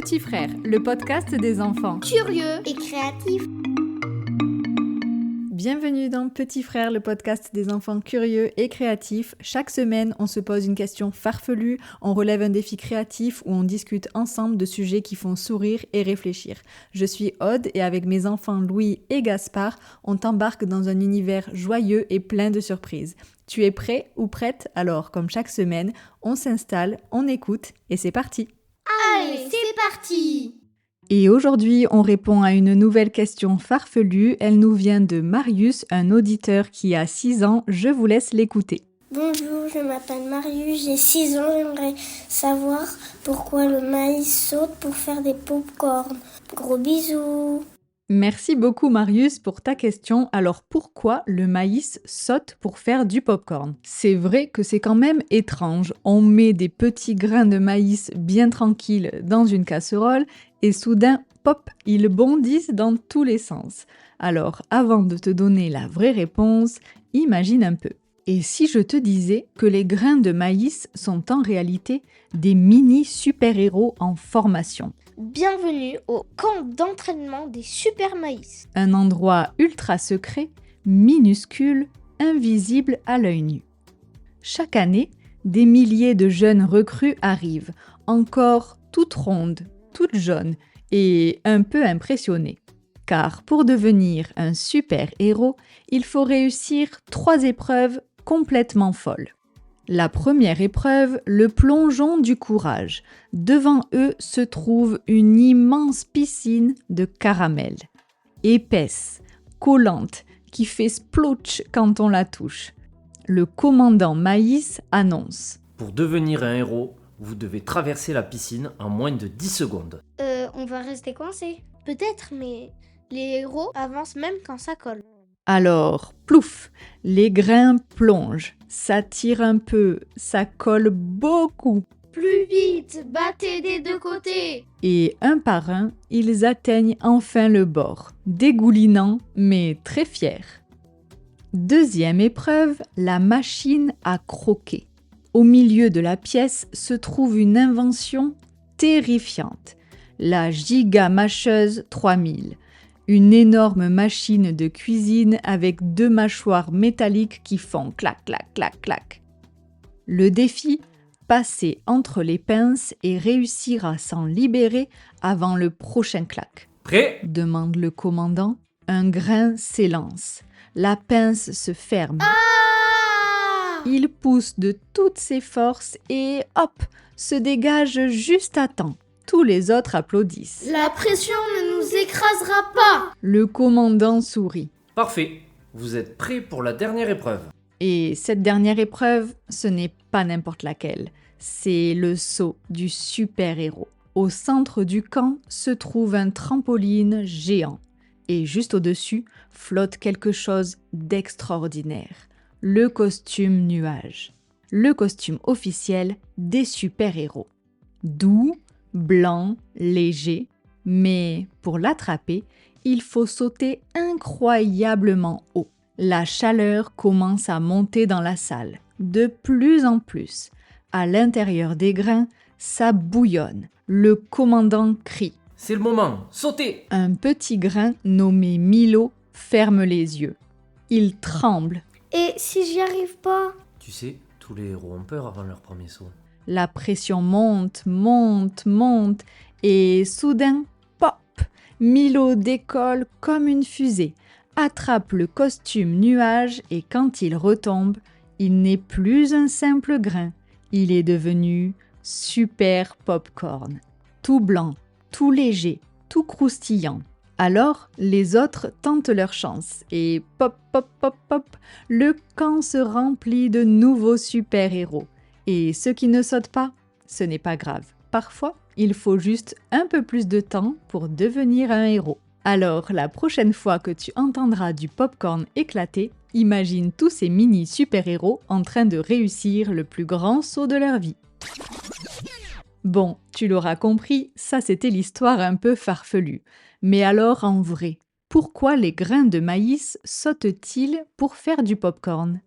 Petit frère, le podcast des enfants curieux et créatifs. Bienvenue dans Petit frère, le podcast des enfants curieux et créatifs. Chaque semaine, on se pose une question farfelue, on relève un défi créatif ou on discute ensemble de sujets qui font sourire et réfléchir. Je suis Aude et avec mes enfants Louis et Gaspard, on t'embarque dans un univers joyeux et plein de surprises. Tu es prêt ou prête? Alors, comme chaque semaine, on s'installe, on écoute et c'est parti! Allez, c'est parti! Et aujourd'hui, on répond à une nouvelle question farfelue. Elle nous vient de Marius, un auditeur qui a 6 ans. Je vous laisse l'écouter. Bonjour, je m'appelle Marius, j'ai 6 ans. J'aimerais savoir pourquoi le maïs saute pour faire des pop-corn. Gros bisous! Merci beaucoup Marius pour ta question. Alors pourquoi le maïs saute pour faire du popcorn? C'est vrai que c'est quand même étrange. On met des petits grains de maïs bien tranquilles dans une casserole et soudain, pop, ils bondissent dans tous les sens. Alors avant de te donner la vraie réponse, imagine un peu. Et si je te disais que les grains de maïs sont en réalité des mini super-héros en formation? Bienvenue au camp d'entraînement des super maïs. Un endroit ultra secret, minuscule, invisible à l'œil nu. Chaque année, des milliers de jeunes recrues arrivent, encore toutes rondes, toutes jaunes et un peu impressionnées. Car pour devenir un super-héros, il faut réussir 3 épreuves complètement folles. La première épreuve, le plongeon du courage. Devant eux se trouve une immense piscine de caramel. Épaisse, collante, qui fait sploutch quand on la touche. Le commandant Maïs annonce. Pour devenir un héros, vous devez traverser la piscine en moins de 10 secondes. On va rester coincé. Peut-être, mais les héros avancent même quand ça colle. Alors, plouf, les grains plongent. Ça tire un peu, ça colle beaucoup. Plus vite, battez des deux côtés. Et un par un, ils atteignent enfin le bord, dégoulinants mais très fiers. Deuxième épreuve, la machine à croquer. Au milieu de la pièce se trouve une invention terrifiante, la Giga-mâcheuse 3000. Une énorme machine de cuisine avec 2 mâchoires métalliques qui font clac, clac, clac, clac. Le défi, passer entre les pinces et réussir à s'en libérer avant le prochain clac. Prêt ? Demande le commandant. Un grain s'élance. La pince se ferme. Il pousse de toutes ses forces et hop, se dégage juste à temps. Tous les autres applaudissent. La pression ne nous écrasera pas. Le commandant sourit. Parfait. Vous êtes prêts pour la dernière épreuve. Et cette dernière épreuve, ce n'est pas n'importe laquelle. C'est le saut du super-héros. Au centre du camp se trouve un trampoline géant. Et juste au-dessus flotte quelque chose d'extraordinaire. Le costume nuage. Le costume officiel des super-héros. Doux, blanc, léger, mais pour l'attraper, il faut sauter incroyablement haut. La chaleur commence à monter dans la salle, de plus en plus. À l'intérieur des grains, ça bouillonne. Le commandant crie. C'est le moment, sautez! Un petit grain nommé Milo ferme les yeux. Il tremble. Et si j'y arrive pas? Tu sais, tous les héros ont peur avant leur premier saut. La pression monte, monte, monte, et soudain, pop! Milo décolle comme une fusée, attrape le costume nuage et quand il retombe, il n'est plus un simple grain. Il est devenu super popcorn. Tout blanc, tout léger, tout croustillant. Alors, les autres tentent leur chance et pop, pop, pop, pop, le camp se remplit de nouveaux super-héros. Et ceux qui ne sautent pas, ce n'est pas grave. Parfois, il faut juste un peu plus de temps pour devenir un héros. Alors, la prochaine fois que tu entendras du popcorn éclater, imagine tous ces mini super-héros en train de réussir le plus grand saut de leur vie. Bon, tu l'auras compris, ça c'était l'histoire un peu farfelue. Mais alors en vrai, pourquoi les grains de maïs sautent-ils pour faire du popcorn ?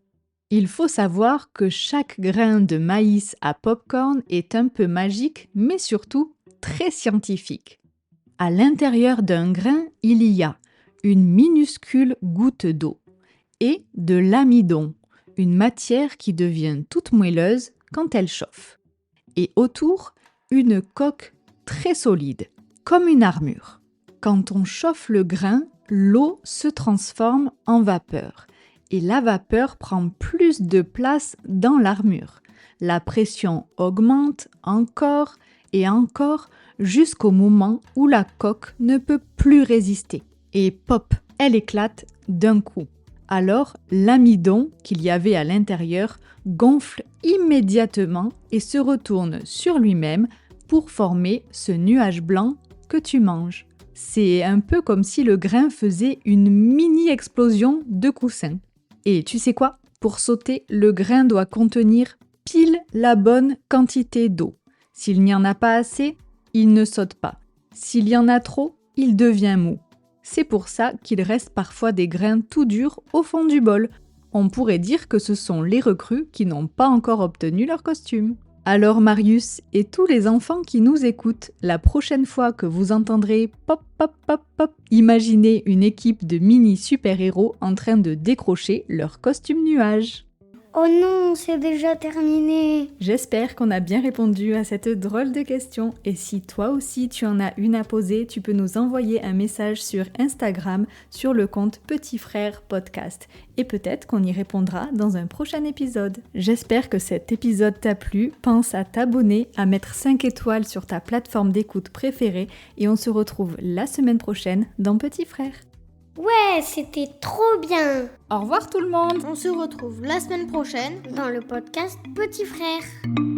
Il faut savoir que chaque grain de maïs à popcorn est un peu magique, mais surtout très scientifique. À l'intérieur d'un grain, il y a une minuscule goutte d'eau et de l'amidon, une matière qui devient toute moelleuse quand elle chauffe. Et autour, une coque très solide, comme une armure. Quand on chauffe le grain, l'eau se transforme en vapeur et la vapeur prend plus de place dans l'armure. La pression augmente encore et encore jusqu'au moment où la coque ne peut plus résister. Et pop, elle éclate d'un coup. Alors l'amidon qu'il y avait à l'intérieur gonfle immédiatement et se retourne sur lui-même pour former ce nuage blanc que tu manges. C'est un peu comme si le grain faisait une mini-explosion de coussins. Et tu sais quoi? Pour sauter, le grain doit contenir pile la bonne quantité d'eau. S'il n'y en a pas assez, il ne saute pas. S'il y en a trop, il devient mou. C'est pour ça qu'il reste parfois des grains tout durs au fond du bol. On pourrait dire que ce sont les recrues qui n'ont pas encore obtenu leur costume. Alors Marius et tous les enfants qui nous écoutent, la prochaine fois que vous entendrez pop pop pop pop, imaginez une équipe de mini super-héros en train de décrocher leur costume nuage. Oh non, c'est déjà terminé. J'espère qu'on a bien répondu à cette drôle de question. Et si toi aussi tu en as une à poser, tu peux nous envoyer un message sur Instagram sur le compte Petit Frère Podcast. Et peut-être qu'on y répondra dans un prochain épisode. J'espère que cet épisode t'a plu. Pense à t'abonner, à mettre 5 étoiles sur ta plateforme d'écoute préférée. Et on se retrouve la semaine prochaine dans Petit Frère. Ouais, c'était trop bien. Au revoir tout le monde! On se retrouve la semaine prochaine Dans le podcast Petit Frère.